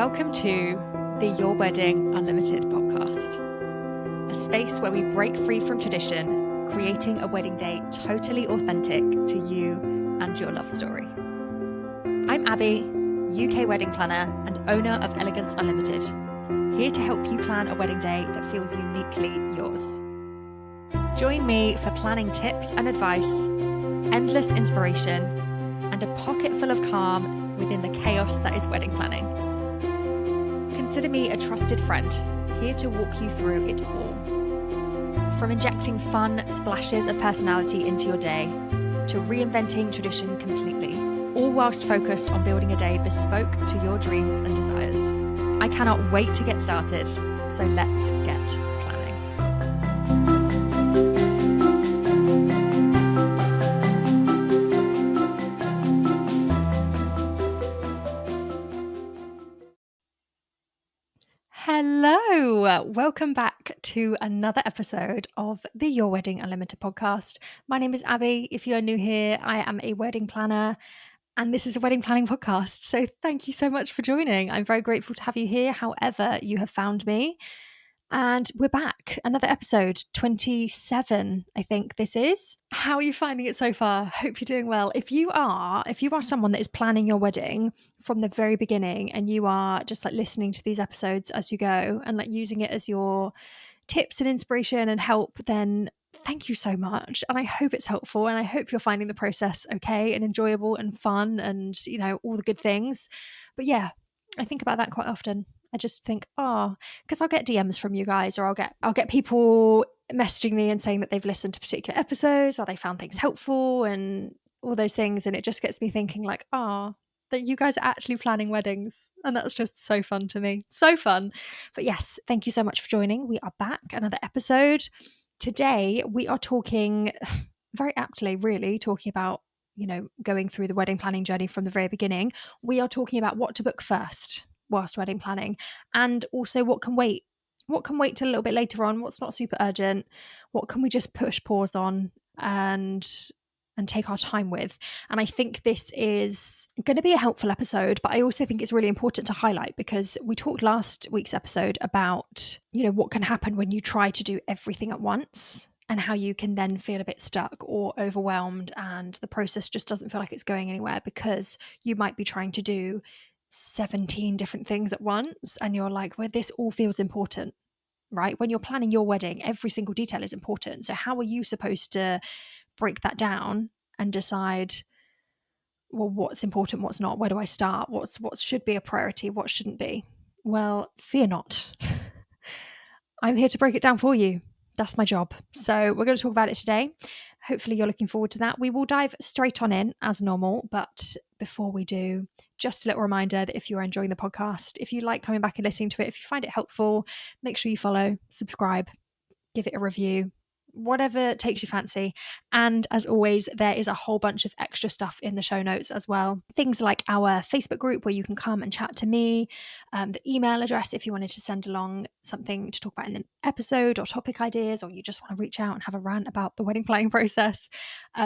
Welcome to the Your Wedding Unlimited podcast, a space where we break free from tradition, creating a wedding day totally authentic to you and your love story. I'm Abby, UK wedding planner and owner of Elegance Unlimited, here to help you plan a wedding day that feels uniquely yours. Join me for planning tips and advice, endless inspiration, and a pocket full of calm within the chaos that is wedding planning. Consider me a trusted friend, here to walk you through it all. From injecting fun splashes of personality into your day, to reinventing tradition completely, all whilst focused on building a day bespoke to your dreams and desires. I cannot wait to get started, so let's get planning. Hello, welcome back to another episode of the Your Wedding Unlimited podcast. My name is Abby. If you are new here, I am a wedding planner and this is a wedding planning podcast. So thank you so much for joining. I'm very grateful to have you here, however you have found me. And we're back, another episode, 27, I think this is. How are you finding it so far? Hope you're doing well. If you are someone that is planning your wedding from the very beginning and you are just like listening to these episodes as you go and like using it as your tips and inspiration and help, then thank you so much. And I hope it's helpful and I hope you're finding the process okay and enjoyable and fun and, you know, all the good things. But yeah, I think about that quite often. I just think, because I'll get DMs from you guys, or I'll get people messaging me and saying that they've listened to particular episodes or they found things helpful and all those things. And it just gets me thinking like, that you guys are actually planning weddings. And that's just so fun to me. So fun. But yes, thank you so much for joining. We are back, another episode. Today, we are talking very aptly, really, talking about, you know, going through the wedding planning journey from the very beginning. We are talking about what to book first whilst wedding planning, and also what can wait till a little bit later on, what's not super urgent, what can we just push pause on and take our time with. And I think this is going to be a helpful episode, but I also think it's really important to highlight because we talked last week's episode about, you know, what can happen when you try to do everything at once and how you can then feel a bit stuck or overwhelmed and the process just doesn't feel like it's going anywhere because you might be trying to do 17 different things at once and you're like, well, this all feels important, right? When you're planning your wedding, every single detail is important. So how are you supposed to break that down and decide, well, what's important, what's not? Where do I start? What should be a priority? What shouldn't be? Well, fear not. I'm here to break it down for you. That's my job. So we're going to talk about it today. Hopefully you're looking forward to that. We will dive straight on in as normal. But before we do, just a little reminder that if you're enjoying the podcast, if you like coming back and listening to it, if you find it helpful, make sure you follow, subscribe, give it a review, whatever takes your fancy. And as always, there is a whole bunch of extra stuff in the show notes as well. Things like our Facebook group where you can come and chat to me, the email address if you wanted to send along something to talk about in an episode or topic ideas, or you just want to reach out and have a rant about the wedding planning process.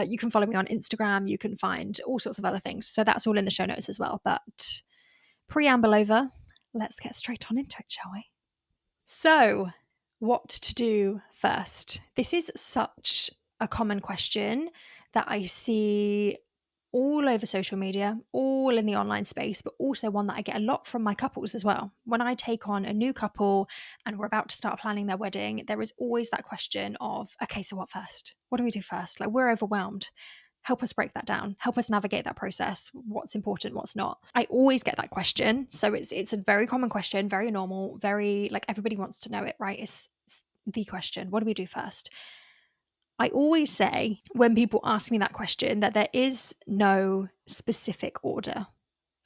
You can follow me on Instagram. You can find all sorts of other things. So that's all in the show notes as well. But preamble over, let's get straight on into it, shall we? So, what to do first? This is such a common question that I see all over social media, all in the online space, but also one that I get a lot from my couples as well. When I take on a new couple and we're about to start planning their wedding, there is always that question of, okay, so what first? What do we do first? Like, we're overwhelmed. Help us break that down. Help us navigate that process. What's important, what's not? I always get that question. So it's a very common question, very normal, very like everybody wants to know it, right? It's the question. What do we do first? I always say when people ask me that question that there is no specific order.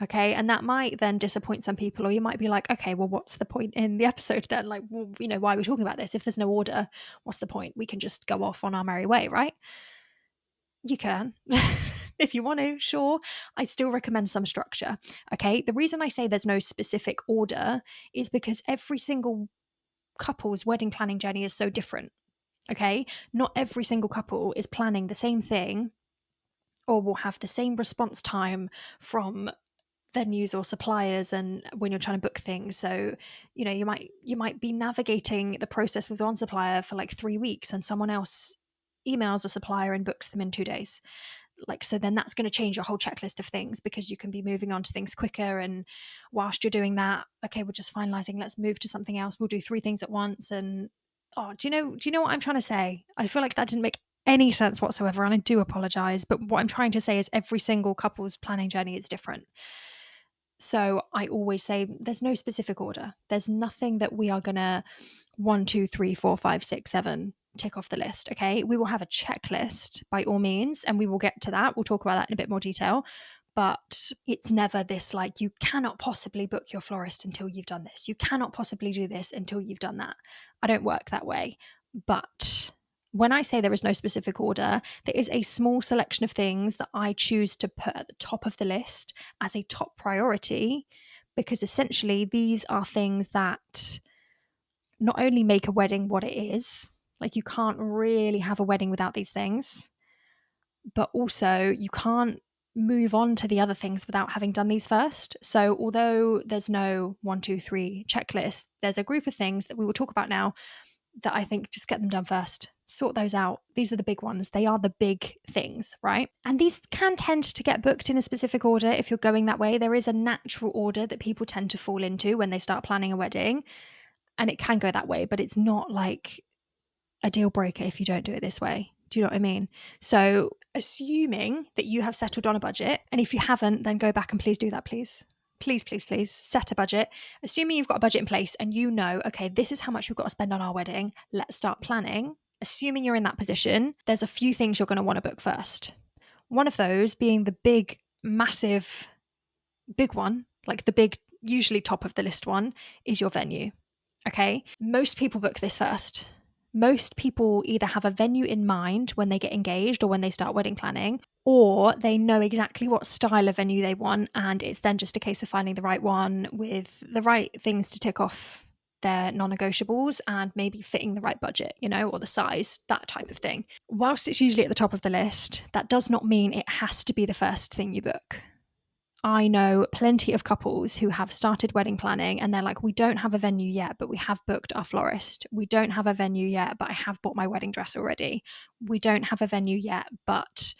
Okay. And that might then disappoint some people, or you might be like, okay, well, what's the point in the episode then? Like, well, you know, why are we talking about this? If there's no order, what's the point? We can just go off on our merry way, right? You can. If you want to, sure. I still recommend some structure. Okay. The reason I say there's no specific order is because every single couple's wedding planning journey is so different. Okay. Not every single couple is planning the same thing or will have the same response time from venues or suppliers and when you're trying to book things. So, you might be navigating the process with one supplier for like 3 weeks and someone else emails a supplier and books them in 2 days. Like, so then that's going to change your whole checklist of things because you can be moving on to things quicker. And whilst you're doing that, okay, we're just finalizing, let's move to something else. We'll do 3 things at once. And do you know what I'm trying to say? I feel like that didn't make any sense whatsoever, and I do apologize, but what I'm trying to say is every single couple's planning journey is different. So I always say there's no specific order. There's nothing that we are going to 1, 2, 3, 4, 5, 6, 7 tick off the list. Okay. We will have a checklist by all means, and we will get to that. We'll talk about that in a bit more detail. But it's never this like, you cannot possibly book your florist until you've done this. You cannot possibly do this until you've done that. I don't work that way. But when I say there is no specific order, there is a small selection of things that I choose to put at the top of the list as a top priority, because essentially these are things that not only make a wedding what it is, like you can't really have a wedding without these things, but also you can't move on to the other things without having done these first. So although there's no 1, 2, 3 checklist, there's a group of things that we will talk about now that I think just get them done first. Sort those out. These are the big ones. They are the big things, right? And these can tend to get booked in a specific order if you're going that way. There is a natural order that people tend to fall into when they start planning a wedding, and it can go that way, but it's not like a deal breaker if you don't do it this way. Do you know what I mean? So, assuming that you have settled on a budget, and if you haven't, then go back and please do that, please. Please, please, please set a budget. Assuming you've got a budget in place and you know, okay, this is how much we've got to spend on our wedding, let's start planning. Assuming you're in that position, there's a few things you're going to want to book first. One of those being the big, massive, big one, like the big, usually top of the list one, is your venue. Okay. Most people book this first. Most people either have a venue in mind when they get engaged or when they start wedding planning, or they know exactly what style of venue they want. And it's then just a case of finding the right one with the right things to tick off their non-negotiables and maybe fitting the right budget, or the size, that type of thing. Whilst it's usually at the top of the list, that does not mean it has to be the first thing you book. I know plenty of couples who have started wedding planning and they're like, we don't have a venue yet, but we have booked our florist. We don't have a venue yet, but I have bought my wedding dress already. We don't have a venue yet, but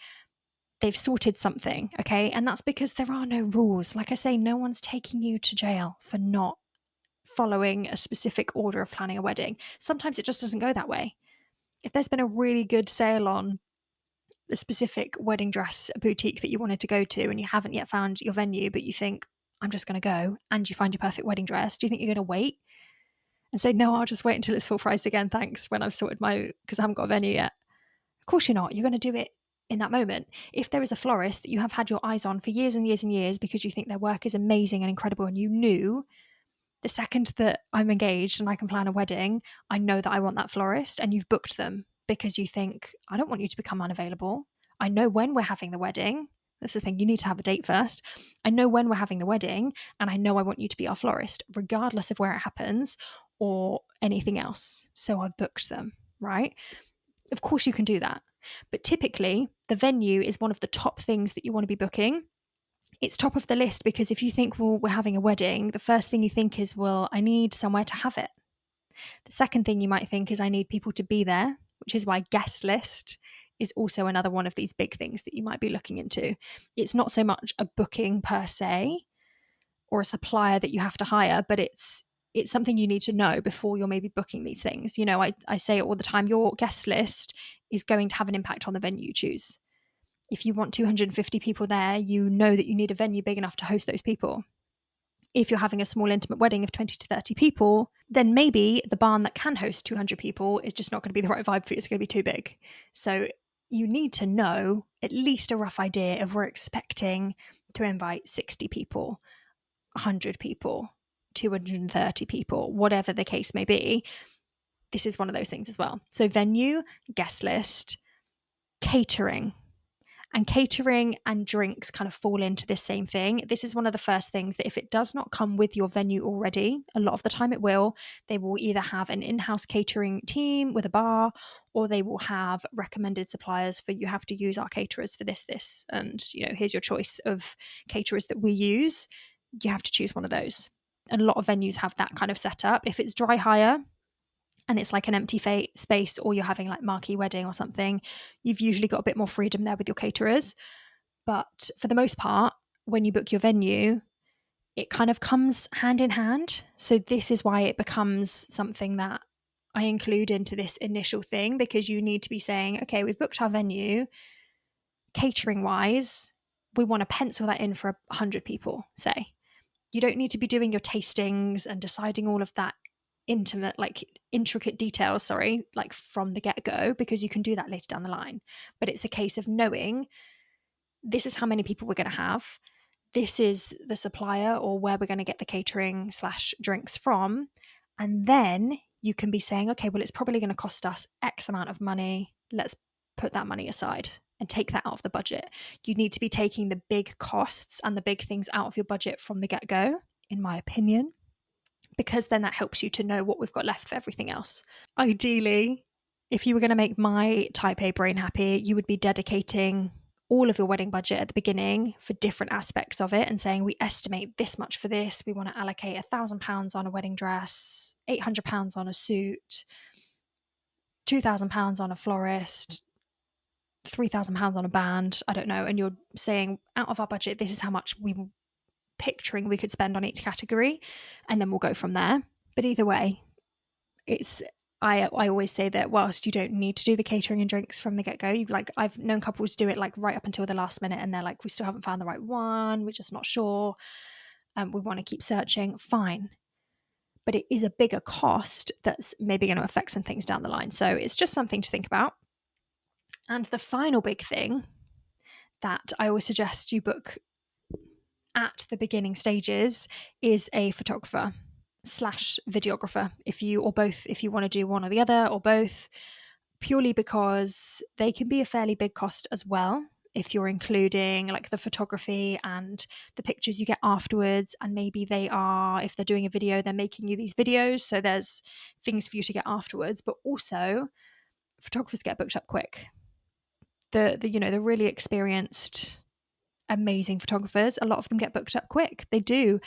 they've sorted something. Okay. And that's because there are no rules. Like I say, no one's taking you to jail for not following a specific order of planning a wedding. Sometimes it just doesn't go that way. If there's been a really good sale on the specific wedding dress boutique that you wanted to go to and you haven't yet found your venue, but you think, I'm just going to go, and you find your perfect wedding dress, do you think you're going to wait and say, no, I'll just wait until it's full price again, thanks, when I've sorted because I haven't got a venue yet? Of course you're not. You're going to do it in that moment. If there is a florist that you have had your eyes on for years and years and years because you think their work is amazing and incredible, and you knew the second that I'm engaged and I can plan a wedding, I know that I want that florist, and you've booked them because you think, I don't want you to become unavailable. I know when we're having the wedding. That's the thing. You need to have a date first. I know when we're having the wedding, and I know I want you to be our florist, regardless of where it happens or anything else. So I've booked them, right? Of course you can do that. But typically, the venue is one of the top things that you want to be booking. It's top of the list because if you think, well, we're having a wedding, the first thing you think is, well, I need somewhere to have it. The second thing you might think is, I need people to be there, which is why guest list is also another one of these big things that you might be looking into. It's not so much a booking per se or a supplier that you have to hire, but it's something you need to know before you're maybe booking these things. I say it all the time, your guest list is going to have an impact on the venue you choose. If you want 250 people there, you know that you need a venue big enough to host those people. If you're having a small intimate wedding of 20 to 30 people, then maybe the barn that can host 200 people is just not going to be the right vibe for you. It's going to be too big. So you need to know at least a rough idea of, we're expecting to invite 60 people, 100 people, 230 people, whatever the case may be. This is one of those things as well. So venue, guest list, catering. And catering and drinks kind of fall into this same thing. This is one of the first things that if it does not come with your venue already, a lot of the time it will, they will either have an in-house catering team with a bar, or they will have recommended suppliers for you have to use our caterers for this, and here's your choice of caterers that we use. You have to choose one of those. And a lot of venues have that kind of setup. If it's dry hire and it's like an empty space, or you're having like marquee wedding or something, you've usually got a bit more freedom there with your caterers. But for the most part, when you book your venue, it kind of comes hand in hand. So this is why it becomes something that I include into this initial thing, because you need to be saying, okay, we've booked our venue, catering wise, we want to pencil that in for 100 people, say. You don't need to be doing your tastings and deciding all of that intricate details, like from the get-go, because you can do that later down the line. But it's a case of knowing this is how many people we're going to have. This is the supplier or where we're going to get the catering / drinks from. And then you can be saying, okay, well, it's probably going to cost us X amount of money. Let's put that money aside and take that out of the budget. You need to be taking the big costs and the big things out of your budget from the get-go, in my opinion, because then that helps you to know what we've got left for everything else. Ideally, if you were going to make my type A brain happy, you would be dedicating all of your wedding budget at the beginning for different aspects of it and saying, we estimate this much for this. We want to allocate £1,000 on a wedding dress, £800 on a suit, £2,000 on a florist, £3,000 on a band. I don't know. And you're saying, out of our budget, this is how much we were picturing we could spend on each category. And then we'll go from there. But either way, I always say that whilst you don't need to do the catering and drinks from the get-go, like I've known couples do it like right up until the last minute, and they're like, we still haven't found the right one, we're just not sure, we want to keep searching. Fine, but it is a bigger cost that's maybe going to affect some things down the line. So it's just something to think about. And the final big thing that I always suggest you book at the beginning stages is a photographer / videographer, if you want to do one or the other or both, purely because they can be a fairly big cost as well if you're including like the photography and the pictures you get afterwards. And maybe if they're doing a video, they're making you these videos, so there's things for you to get afterwards. But also photographers get booked up quick. The really experienced, amazing photographers, a lot of them get booked up quick. They do.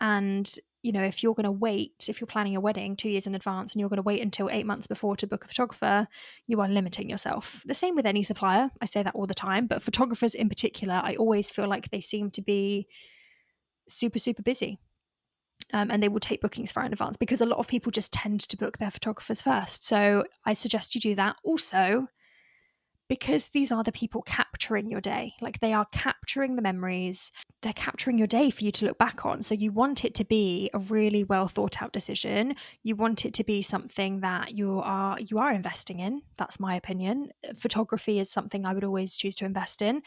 And if you're going to wait, if you're planning a wedding 2 years in advance and you're going to wait until 8 months before to book a photographer, you are limiting yourself. The same with any supplier. I say that all the time, but photographers in particular, I always feel like they seem to be super, super busy. And they will take bookings far in advance because a lot of people just tend to book their photographers first. So I suggest you do that. Also, because these are the people capturing your day, like they are capturing the memories, they're capturing your day for you to look back on. So you want it to be a really well thought out decision. You want it to be something that you are investing in. That's my opinion. Photography is something I would always choose to invest in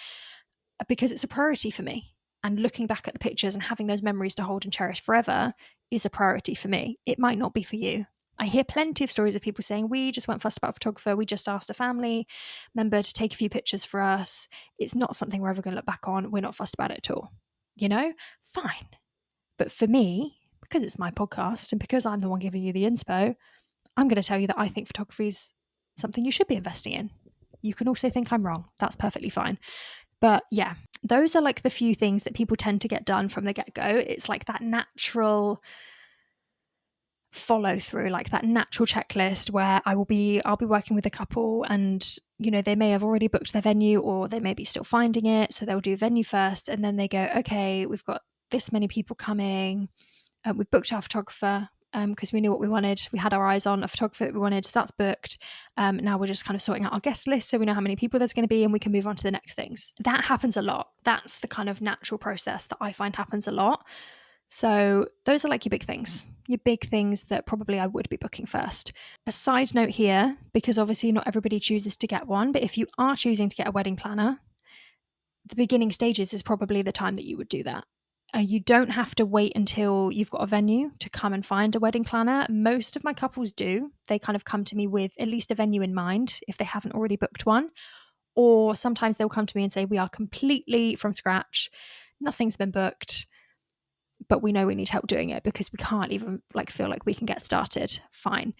because it's a priority for me. And looking back at the pictures and having those memories to hold and cherish forever is a priority for me. It might not be for you. I hear plenty of stories of people saying, we just weren't fussed about a photographer. We just asked a family member to take a few pictures for us. It's not something we're ever going to look back on. We're not fussed about it at all. Fine. But for me, because it's my podcast and because I'm the one giving you the inspo, I'm going to tell you that I think photography is something you should be investing in. You can also think I'm wrong. That's perfectly fine. But yeah, those are like the few things that people tend to get done from the get-go. It's like that natural follow through, like that natural checklist where I'll be working with a couple and they may have already booked their venue or they may be still finding it, so they'll do venue first and then they go, okay, we've got this many people coming, we've booked our photographer because we knew what we wanted, we had our eyes on a photographer that we wanted, so that's booked. Now we're just kind of sorting out our guest list so we know how many people there's going to be and we can move on to the next things. That happens a lot. That's the kind of natural process that I find happens a lot. So those are like your big things that probably I would be booking first. A side note here, because obviously not everybody chooses to get one, but if you are choosing to get a wedding planner, the beginning stages is probably the time that you would do that. You don't have to wait until you've got a venue to come and find a wedding planner. Most of my couples do. They kind of come to me with at least a venue in mind if they haven't already booked one. Or sometimes they'll come to me and say, we are completely from scratch, nothing's been booked, but we know we need help doing it because we can't even feel like we can get started. Fine.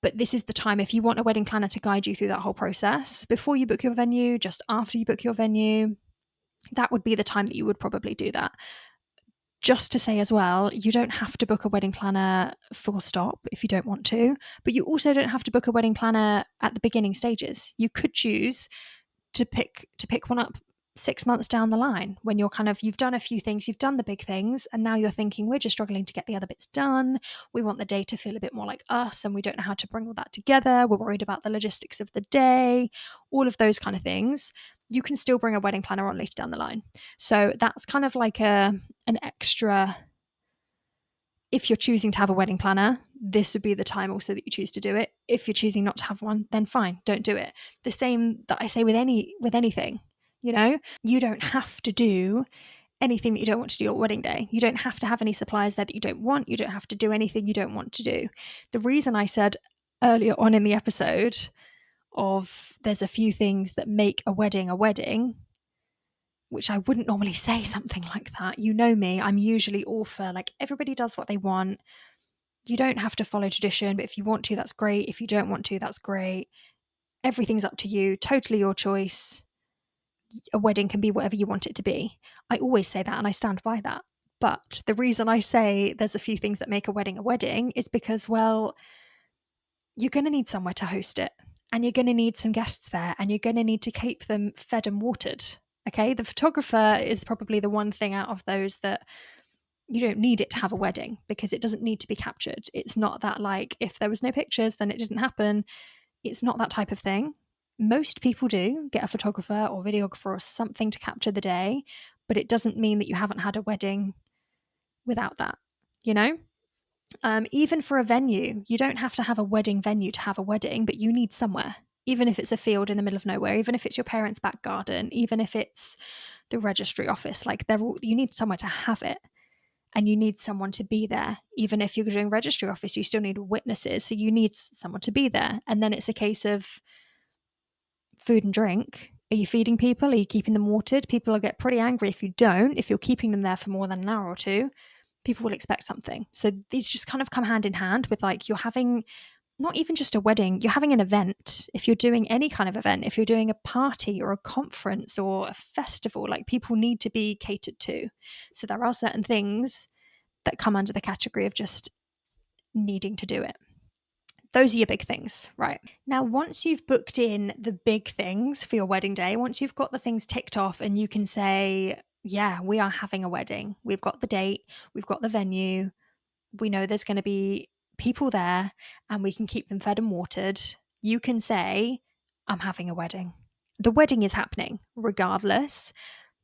But this is the time, if you want a wedding planner to guide you through that whole process, before you book your venue, just after you book your venue, that would be the time that you would probably do that. Just to say as well, you don't have to book a wedding planner full stop if you don't want to, but you also don't have to book a wedding planner at the beginning stages. You could choose to pick one up 6 months down the line when you've done a few things, you've done the big things, and now you're thinking, we're just struggling to get the other bits done. We want the day to feel a bit more like us, and we don't know how to bring all that together. We're worried about the logistics of the day, all of those kind of things. You can still bring a wedding planner on later down the line. So that's kind of like an extra. If you're choosing to have a wedding planner, this would be the time also that you choose to do it. If you're choosing not to have one, then fine, don't do it. The same that I say with anything, you don't have to do anything that you don't want to do on wedding day. You don't have to have any suppliers there that you don't want. You don't have to do anything you don't want to do. The reason I said earlier on in the episode of there's a few things that make a wedding, which I wouldn't normally say something like that. You know me, I'm usually all for everybody does what they want. You don't have to follow tradition, but if you want to, that's great. If you don't want to, that's great. Everything's up to you, totally your choice. A wedding can be whatever you want it to be. I always say that and I stand by that. But the reason I say there's a few things that make a wedding is because, well, you're going to need somewhere to host it, and you're going to need some guests there, and you're going to need to keep them fed and watered. Okay, the photographer is probably the one thing out of those that you don't need it to have a wedding because it doesn't need to be captured. It's not that if there was no pictures, then it didn't happen. It's not that type of thing. Most people do get a photographer or videographer or something to capture the day, but it doesn't mean that you haven't had a wedding without that, you know? Even for a venue, you don't have to have a wedding venue to have a wedding, but you need somewhere. Even if it's a field in the middle of nowhere, even if it's your parents' back garden, even if it's the registry office, you need somewhere to have it. And you need someone to be there. Even if you're doing registry office, you still need witnesses. So you need someone to be there. And then it's a case of food and drink. Are you feeding people? Are you keeping them watered? People will get pretty angry if you don't. If you're keeping them there for more than an hour or two, people will expect something. So these just kind of come hand in hand with you're having not even just a wedding, you're having an event. If you're doing any kind of event, if you're doing a party or a conference or a festival, people need to be catered to. So there are certain things that come under the category of just needing to do it. Those are your big things, right? Now, once you've booked in the big things for your wedding day, once you've got the things ticked off and you can say, yeah, we are having a wedding. We've got the date, we've got the venue, we know there's going to be people there and we can keep them fed and watered. You can say, I'm having a wedding. The wedding is happening regardless.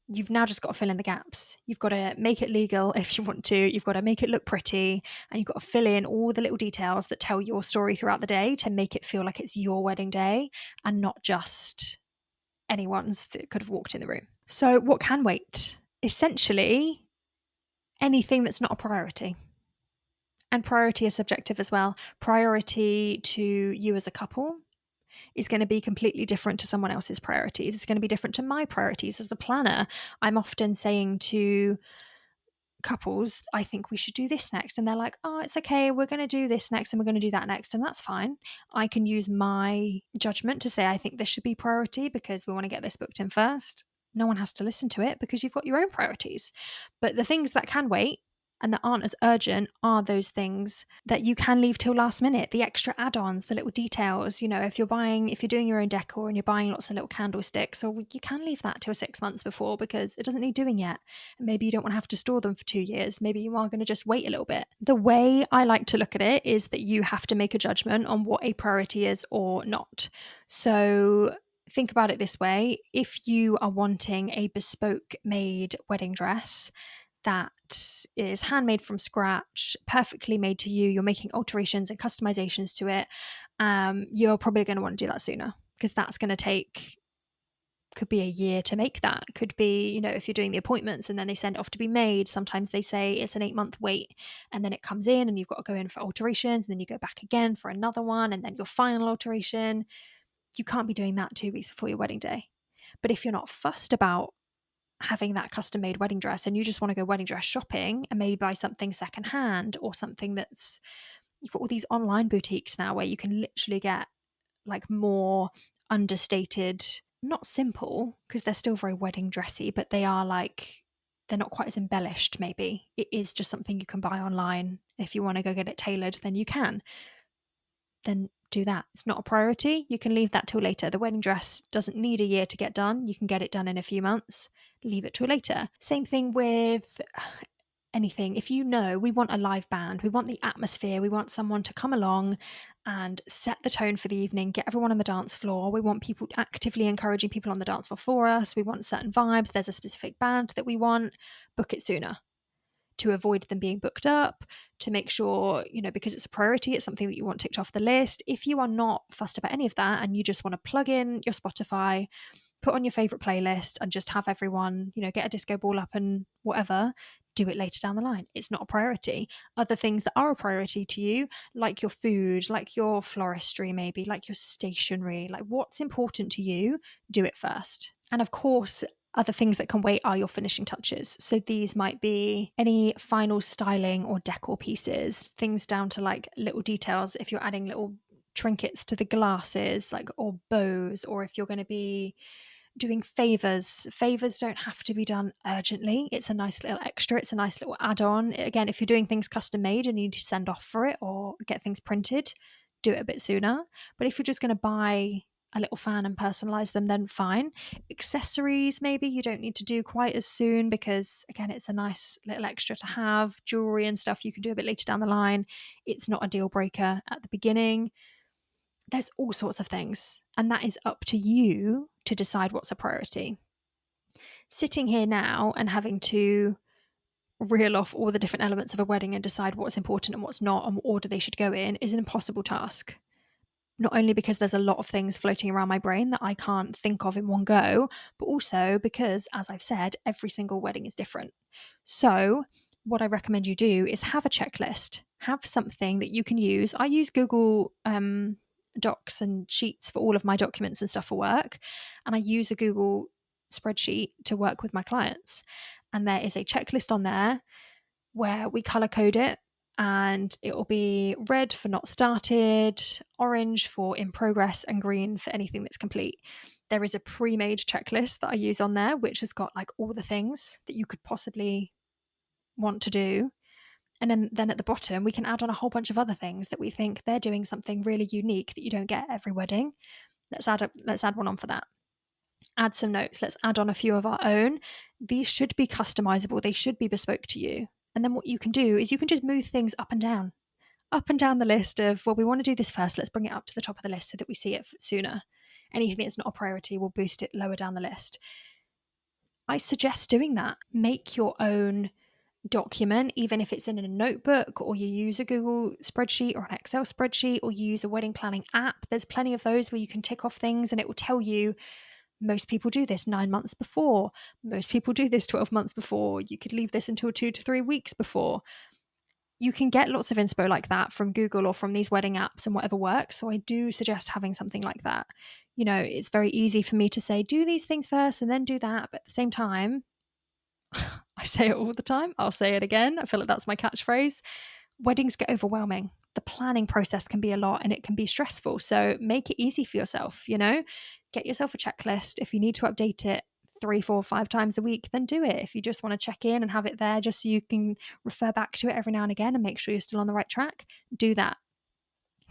You've now just got to fill in the gaps. You've got to make it legal if you want to. You've got to make it look pretty. And you've got to fill in all the little details that tell your story throughout the day to make it feel like it's your wedding day and not just anyone's that could have walked in the room. So what can wait? Essentially, anything that's not a priority. And priority is subjective as well. Priority to you as a couple is going to be completely different to someone else's priorities. It's going to be different to my priorities as a planner. I'm often saying to couples, I think we should do this next. And they're like, oh, it's okay. We're going to do this next and we're going to do that next. And that's fine. I can use my judgment to say, I think this should be priority because we want to get this booked in first. No one has to listen to it because you've got your own priorities. But the things that can wait and that aren't as urgent are those things that you can leave till last minute, the extra add-ons, the little details. If you're doing your own decor and you're buying lots of little candlesticks, or you can leave that till 6 months before because it doesn't need doing yet. And maybe you don't want to have to store them for 2 years. Maybe you are going to just wait a little bit. The way I like to look at it is that you have to make a judgment on what a priority is or not. So think about it this way. If you are wanting a bespoke made wedding dress that is handmade from scratch, perfectly made to you, you're making alterations and customizations to it, you're probably going to want to do that sooner because that's going to could be a year to make that. Could be, if you're doing the appointments and then they send it off to be made, sometimes they say it's an 8-month wait and then it comes in and you've got to go in for alterations and then you go back again for another one and then your final alteration. You can't be doing that 2 weeks before your wedding day. But if you're not fussed about having that custom made wedding dress and you just want to go wedding dress shopping and maybe buy something secondhand or something that's, you've got all these online boutiques now where you can literally get like more understated, not simple, because they're still very wedding dressy, but they are like, they're not quite as embellished maybe. It is just something you can buy online. If you want to go get it tailored, then you can. Then do that. It's not a priority. You can leave that till later. The wedding dress doesn't need a year to get done. You can get it done in a few months. Leave it till later. Same thing with anything. If you know we want a live band, we want the atmosphere, we want someone to come along and set the tone for the evening, get everyone on the dance floor. We want people actively encouraging people on the dance floor for us. We want certain vibes. There's a specific band that we want. Book it sooner to avoid them being booked up, to make sure, because it's a priority, it's something that you want ticked off the list. If you are not fussed about any of that and you just want to plug in your Spotify, put on your favorite playlist and just have everyone, get a disco ball up and whatever, do it later down the line. It's not a priority. Other things that are a priority to you, like your food, like your floristry, maybe like your stationery, like what's important to you, do it first. And of course, other things that can wait are your finishing touches. So these might be any final styling or decor pieces, things down to like little details. If you're adding little trinkets to the glasses, like, or bows, or if you're going to be doing favors don't have to be done urgently. It's a nice little extra, it's a nice little add-on. Again, if you're doing things custom made and you need to send off for it or get things printed, do it a bit sooner. But if you're just going to buy a little fan and personalize them, then fine. Accessories, maybe you don't need to do quite as soon because, again, it's a nice little extra to have. Jewelry and stuff you can do a bit later down the line. It's not a deal breaker at the beginning. There's all sorts of things, and that is up to you to decide what's a priority. Sitting here now and having to reel off all the different elements of a wedding and decide what's important and what's not and what order they should go in is an impossible task. Not only because there's a lot of things floating around my brain that I can't think of in one go, but also because, as I've said, every single wedding is different. So what I recommend you do is have a checklist, have something that you can use. I use Google Docs and Sheets for all of my documents and stuff for work. And I use a Google spreadsheet to work with my clients. And there is a checklist on there where we color code it, and it will be red for not started, orange for in progress, and green for anything that's complete. There is a pre-made checklist that I use on there, which has got like all the things that you could possibly want to do. And then at the bottom, we can add on a whole bunch of other things that we think they're doing something really unique that you don't get at every wedding. Let's add one on for that. Add some notes. Let's add on a few of our own. These should be customizable. They should be bespoke to you. And then what you can do is you can just move things up and down the list of, well, we want to do this first. Let's bring it up to the top of the list so that we see it sooner. Anything that's not a priority, will boost it lower down the list. I suggest doing that. Make your own document, even if it's in a notebook or you use a Google spreadsheet or an Excel spreadsheet or you use a wedding planning app. There's plenty of those where you can tick off things and it will tell you most people do this 9 months before. Most people do this 12 months before. You could leave this until 2 to 3 weeks before. You can get lots of inspo like that from Google or from these wedding apps and whatever works. So I do suggest having something like that. It's very easy for me to say, do these things first and then do that. But at the same time, I say it all the time. I'll say it again. I feel like that's my catchphrase. Weddings get overwhelming. The planning process can be a lot and it can be stressful. So make it easy for yourself, get yourself a checklist. If you need to update it 3, 4, 5 times a week, then do it. If you just want to check in and have it there just so you can refer back to it every now and again and make sure you're still on the right track, do that.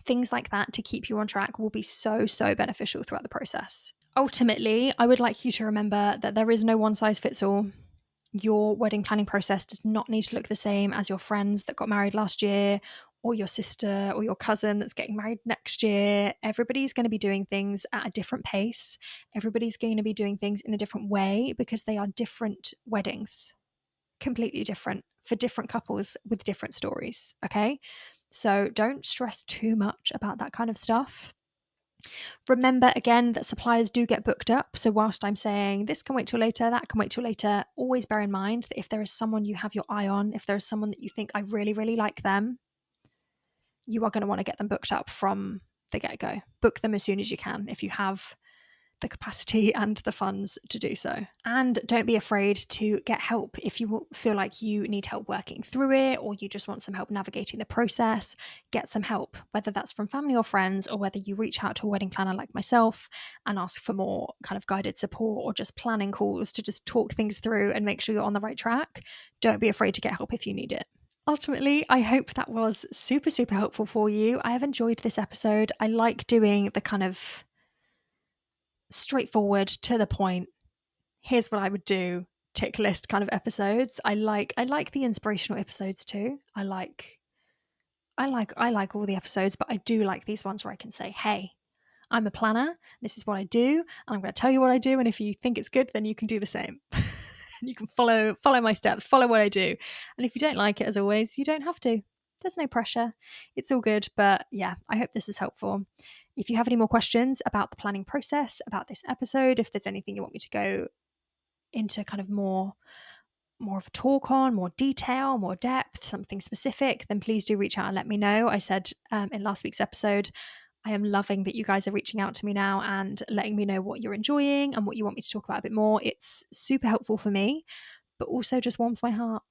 Things like that to keep you on track will be so, so beneficial throughout the process. Ultimately, I would like you to remember that there is no one size fits all. Your wedding planning process does not need to look the same as your friends that got married last year, or your sister or your cousin that's getting married next year. Everybody's going to be doing things at a different pace. Everybody's going to be doing things in a different way because they are different weddings, completely different for different couples with different stories. Okay. So don't stress too much about that kind of stuff. Remember again that suppliers do get booked up. So whilst I'm saying this can wait till later, that can wait till later, always bear in mind that if there is someone you have your eye on, if there is someone that you think I really, really like them, you are going to want to get them booked up from the get-go. Book them as soon as you can. If you have the capacity and the funds to do so. And don't be afraid to get help if you feel like you need help working through it, or you just want some help navigating the process. Get some help, whether that's from family or friends, or whether you reach out to a wedding planner like myself and ask for more kind of guided support, or just planning calls to just talk things through and make sure you're on the right track. Don't be afraid to get help if you need it. Ultimately, I hope that was super, super helpful for you. I have enjoyed this episode. I like doing the kind of straightforward, to the point, here's what I would do, tick list kind of episodes. I like the inspirational episodes too. I like all the episodes, but I do like these ones where I can say, hey, I'm a planner, this is what I do, and I'm going to tell you what I do, and if you think it's good, then you can do the same. You can follow my steps, follow what I do. And if you don't like it, as always, you don't have to. There's no pressure. It's all good. But yeah, I hope this is helpful. If you have any more questions about the planning process, about this episode, if there's anything you want me to go into kind of more of a talk on, more detail, more depth, something specific, then please do reach out and let me know. I said in last week's episode, I am loving that you guys are reaching out to me now and letting me know what you're enjoying and what you want me to talk about a bit more. It's super helpful for me, but also just warms my heart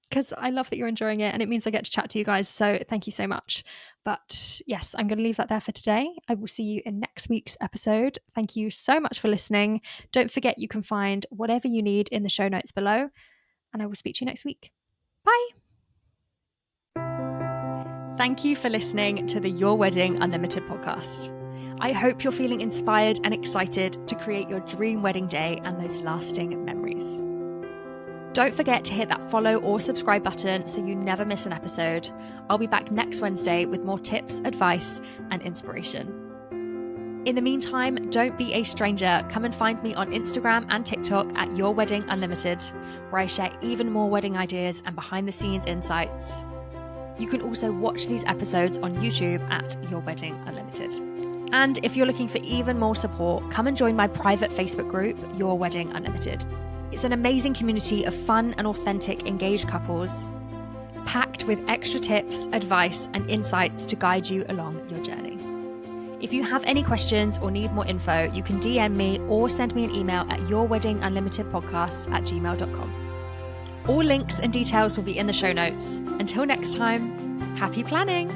because I love that you're enjoying it and it means I get to chat to you guys. So thank you so much. But yes, I'm going to leave that there for today. I will see you in next week's episode. Thank you so much for listening. Don't forget you can find whatever you need in the show notes below, and I will speak to you next week. Bye. Thank you for listening to the Your Wedding Unlimited podcast. I hope you're feeling inspired and excited to create your dream wedding day and those lasting memories. Don't forget to hit that follow or subscribe button so you never miss an episode. I'll be back next Wednesday with more tips, advice, and inspiration. In the meantime, don't be a stranger. Come and find me on Instagram and TikTok at Your Wedding Unlimited, where I share even more wedding ideas and behind-the-scenes insights. You can also watch these episodes on YouTube at Your Wedding Unlimited. And if you're looking for even more support, come and join my private Facebook group, Your Wedding Unlimited. It's an amazing community of fun and authentic engaged couples, packed with extra tips, advice, and insights to guide you along your journey. If you have any questions or need more info, you can DM me or send me an email at yourweddingunlimitedpodcast@gmail.com. All links and details will be in the show notes. Until next time, happy planning!